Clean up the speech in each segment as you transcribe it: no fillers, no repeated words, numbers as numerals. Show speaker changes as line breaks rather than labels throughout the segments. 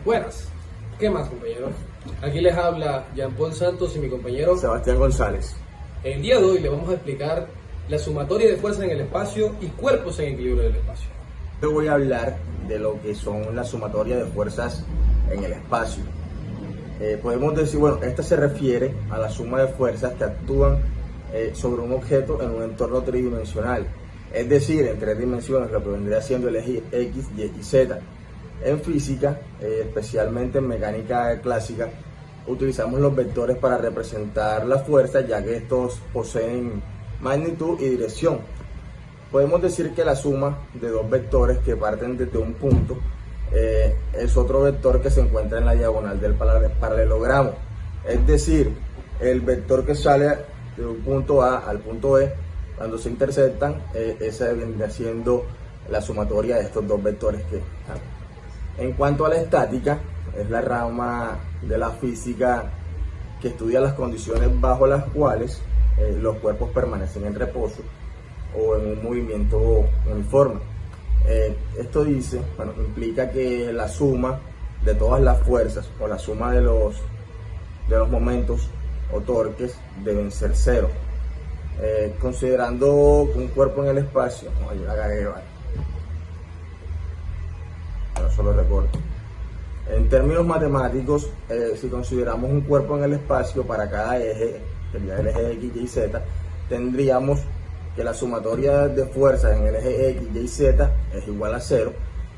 Buenas. ¿Qué más, compañeros? Aquí les habla Jean Paul Santos y mi compañero
Sebastián González.
El día de hoy les vamos a explicar la sumatoria de fuerzas en el espacio y cuerpos en equilibrio del espacio.
Te voy a hablar de lo que son la sumatoria de fuerzas en el espacio. Podemos decir, bueno, esta se refiere a la suma de fuerzas que actúan sobre un objeto en un entorno tridimensional, es decir, en tres dimensiones, lo que vendría siendo el eje X, Y y Z. En física, especialmente en mecánica clásica, utilizamos los vectores para representar las fuerzas, ya que estos poseen magnitud y dirección. Podemos decir que la suma de dos vectores que parten desde un punto es otro vector que se encuentra en la diagonal del paralelogramo. Es decir, el vector que sale de un punto A al punto E, cuando se intersectan, esa vendría siendo la sumatoria de estos dos vectores que están. En cuanto a la estática, es la rama de la física que estudia las condiciones bajo las cuales los cuerpos permanecen en reposo o en un movimiento uniforme. Esto dice, bueno, implica que la suma de todas las fuerzas o la suma de los momentos o torques deben ser cero. Considerando un cuerpo en el espacio, yo la cagué, vale. Solo recorto. En términos matemáticos, si consideramos un cuerpo en el espacio para cada eje, sería el eje X, Y, Z, tendríamos que la sumatoria de fuerzas en el eje X, Y, Z es igual a 0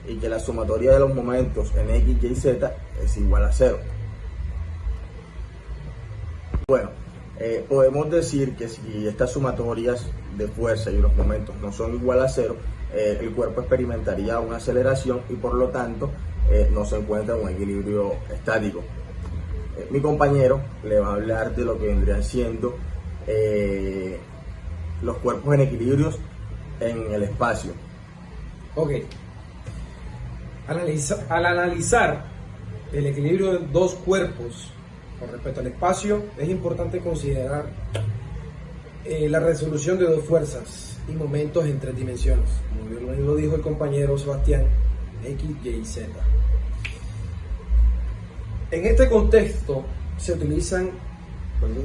y que la sumatoria de los momentos en X, Y, Z es igual a 0. Bueno, podemos decir que si estas sumatorias de fuerza y los momentos no son igual a 0, el cuerpo experimentaría una aceleración y por lo tanto no se encuentra en un equilibrio estático. Mi compañero le va a hablar de lo que vendrían siendo los cuerpos en equilibrios en el espacio.
Ok. Al analizar el equilibrio de dos cuerpos con respecto al espacio, es importante considerar la resolución de dos fuerzas y momentos en tres dimensiones, como bien lo dijo el compañero Sebastián, X, Y y Z. En este contexto se utilizan,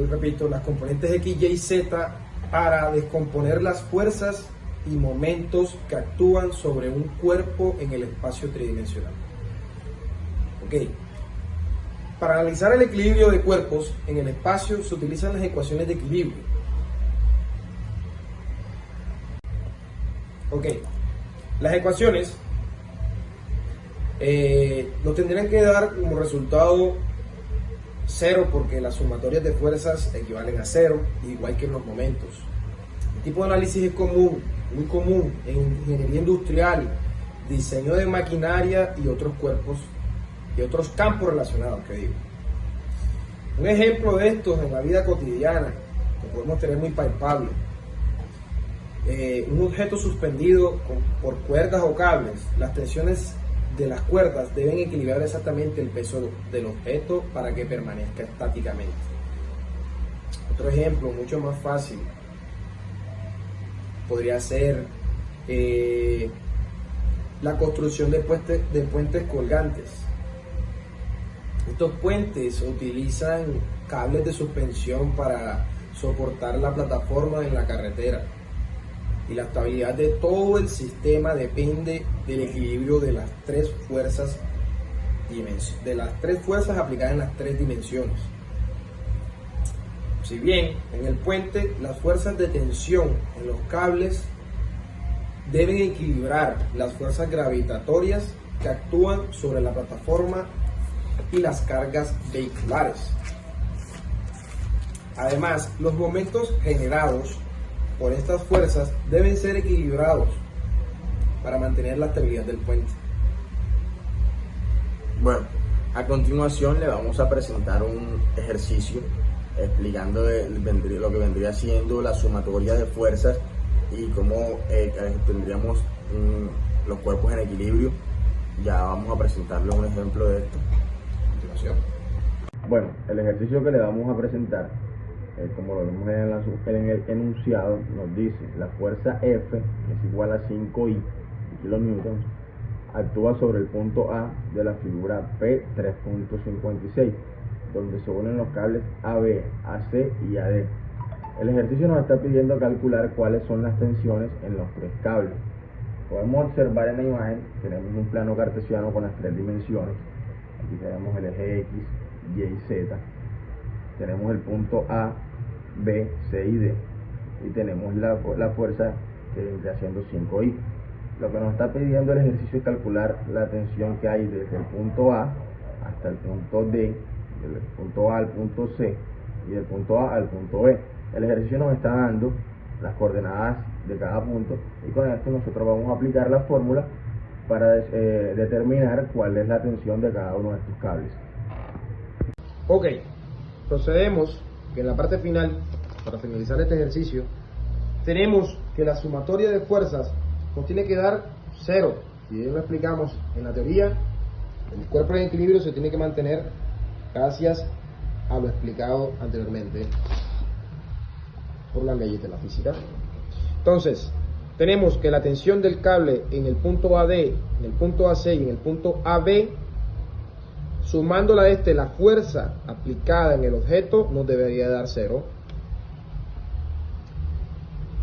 repito, las componentes X, Y y Z para descomponer las fuerzas y momentos que actúan sobre un cuerpo en el espacio tridimensional. Ok. Para analizar el equilibrio de cuerpos en el espacio se utilizan las ecuaciones de equilibrio. Ok, las ecuaciones nos tendrían que dar como resultado 0 porque las sumatorias de fuerzas equivalen a 0, igual que en los momentos. El tipo de análisis es común, muy común en ingeniería industrial, diseño de maquinaria y otros cuerpos y otros campos relacionados, que digo. Un ejemplo de estos en la vida cotidiana que podemos tener muy palpable. Un objeto suspendido por cuerdas o cables, las tensiones de las cuerdas deben equilibrar exactamente el peso del objeto para que permanezca estáticamente. Otro ejemplo mucho más fácil podría ser la construcción de puentes colgantes. Estos puentes utilizan cables de suspensión para soportar la plataforma en la carretera. Y la estabilidad de todo el sistema depende del equilibrio de las tres fuerzas aplicadas en las tres dimensiones. Si bien en el puente las fuerzas de tensión en los cables deben equilibrar las fuerzas gravitatorias que actúan sobre la plataforma y las cargas vehiculares. Además, los momentos generados por estas fuerzas deben ser equilibrados para mantener la estabilidad del puente.
Bueno, a continuación le vamos a presentar un ejercicio explicando lo que vendría siendo la sumatoria de fuerzas y cómo tendríamos los cuerpos en equilibrio. Ya vamos a presentarle un ejemplo de esto a continuación. Bueno, el ejercicio que le vamos a presentar, como lo vemos en el enunciado, nos dice la fuerza F, que es igual a 5I kilonewtons, actúa sobre el punto A de la figura P3.56, donde se unen los cables AB, AC y AD. El ejercicio nos está pidiendo calcular cuáles son las tensiones en los tres cables. Podemos observar en la imagen, tenemos un plano cartesiano con las tres dimensiones. Aquí tenemos el eje X, Y y Z. Tenemos el punto A, B, C y D. Y tenemos la fuerza que vendría siendo 5I. Lo que nos está pidiendo el ejercicio es calcular la tensión que hay desde el punto A hasta el punto D, del punto A al punto C y del punto A al punto B. El ejercicio nos está dando las coordenadas de cada punto y con esto nosotros vamos a aplicar la fórmula para determinar cuál es la tensión de cada uno de estos cables.
Ok, procedemos que en la parte final, para finalizar este ejercicio, tenemos que la sumatoria de fuerzas nos tiene que dar 0. Si bien lo explicamos en la teoría, el cuerpo en equilibrio se tiene que mantener gracias a lo explicado anteriormente por las leyes de la física. Entonces, tenemos que la tensión del cable en el punto AD, en el punto AC y en el punto AB, sumándola a la fuerza aplicada en el objeto, nos debería dar 0.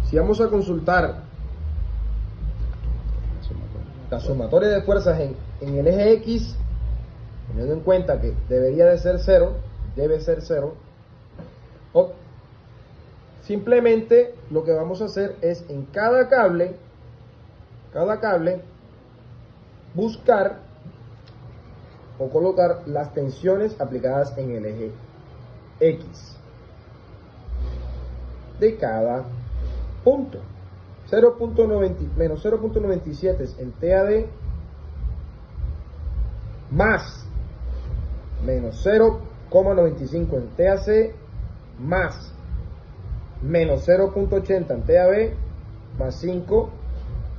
Si vamos a consultar la sumatoria de fuerzas en el eje X, teniendo en cuenta que debería de ser 0, debe ser 0, o simplemente lo que vamos a hacer es en cada cable buscar o colocar las tensiones aplicadas en el eje X de cada punto. Menos 0.97 en TAD más menos 0.95 en TAC más menos 0.80 en TAB más 5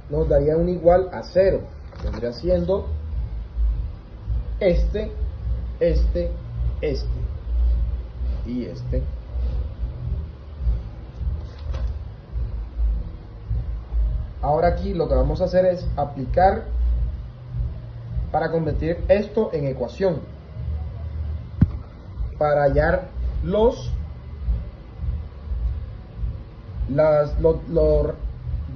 nos daría un igual a 0. Vendría siendo este y este. Ahora aquí lo que vamos a hacer es aplicar para convertir esto en ecuación, para hallar los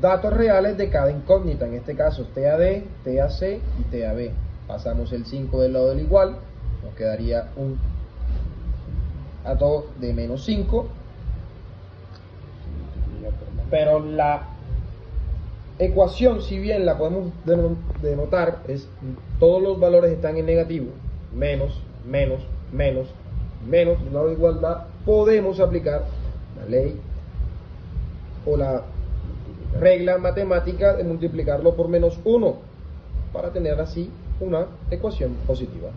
datos reales de cada incógnita, en este caso TAD, TAC y TAB. Pasamos el 5 del lado del igual, nos quedaría un dato de menos 5, pero la ecuación, si bien la podemos denotar, todos los valores están en negativo, menos, del lado de igualdad, podemos aplicar la ley o la regla matemática de multiplicarlo por menos 1 para tener así una ecuación positiva.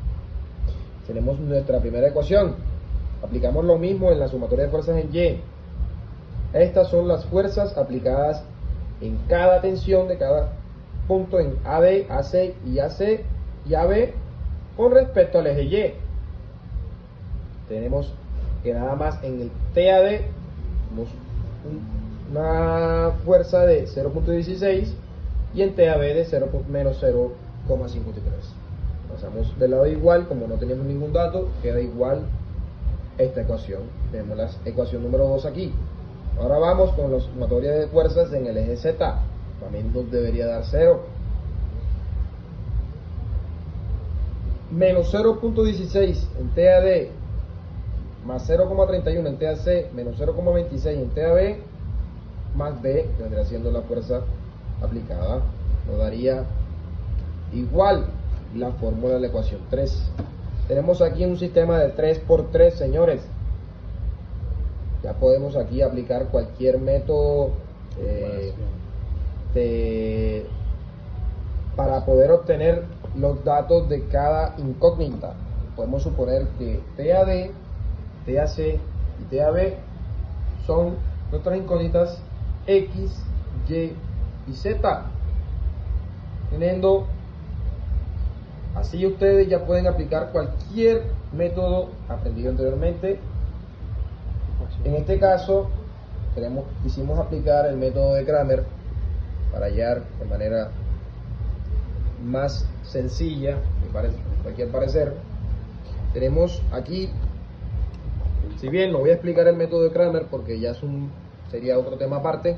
Tenemos nuestra primera ecuación. Aplicamos lo mismo en la sumatoria de fuerzas en Y. Estas son las fuerzas aplicadas en cada tensión de cada punto en AD, AC y AB con respecto al eje Y. Tenemos que nada más en el TAD tenemos una fuerza de 0.16 y en TAB de menos 0.53. Pasamos del lado igual, como no tenemos ningún dato, queda igual esta ecuación. Tenemos la ecuación número 2 aquí. Ahora vamos con la sumatoria de fuerzas en el eje Z. También nos debería dar 0. Menos 0.16 en TAD, más 0.31 en TAC, menos 0.26 en TAB, más B, que vendría siendo la fuerza aplicada, nos daría igual la fórmula de la ecuación 3. Tenemos aquí un sistema de 3 por 3, señores. Ya podemos aquí aplicar cualquier método para poder obtener los datos de cada incógnita. Podemos suponer que TAD, TAC y TAB son nuestras incógnitas X, Y y Z. Teniendo así, ustedes ya pueden aplicar cualquier método aprendido anteriormente. En este caso quisimos aplicar el método de Cramer para hallar de manera más sencilla, me parece, cualquier parecer. Tenemos aquí, si bien no voy a explicar el método de Kramer porque ya sería otro tema aparte,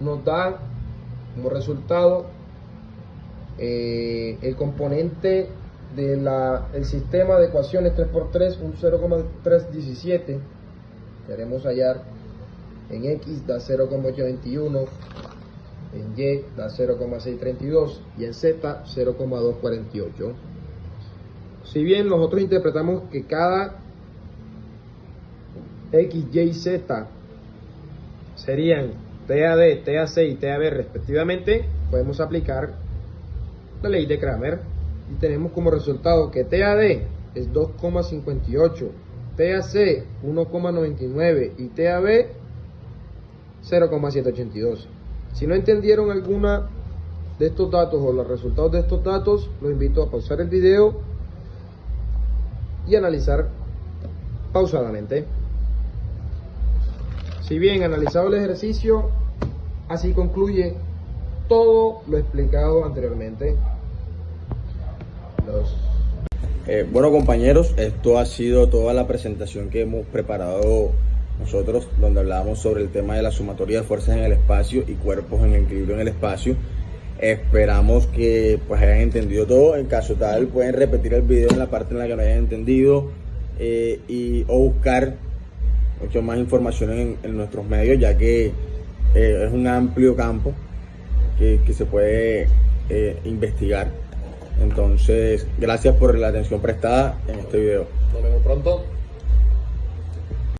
nos da como resultado el componente del sistema de ecuaciones 3×3, un 0,317. Queremos hallar en X da 0,821, en Y da 0,632 y en Z 0,248. Si bien nosotros interpretamos que cada X, Y, Z serían TAD, TAC y TAB respectivamente, podemos aplicar la ley de Kramer y tenemos como resultado que TAD es 2,58, TAC 1,99 y TAB 0,782. Si no entendieron alguna de estos datos o los resultados de estos datos, los invito a pausar el video y analizar pausadamente. Si bien analizado el ejercicio, así concluye todo lo explicado anteriormente.
Bueno, compañeros, esto ha sido toda la presentación que hemos preparado nosotros, donde hablábamos sobre el tema de la sumatoria de fuerzas en el espacio y cuerpos en equilibrio en el espacio. Esperamos que pues hayan entendido todo. En caso tal, pueden repetir el video en la parte en la que no hayan entendido o buscar mucho más información en nuestros medios, ya que es un amplio campo que se puede investigar. Entonces, gracias por la atención prestada en este video.
Nos vemos pronto.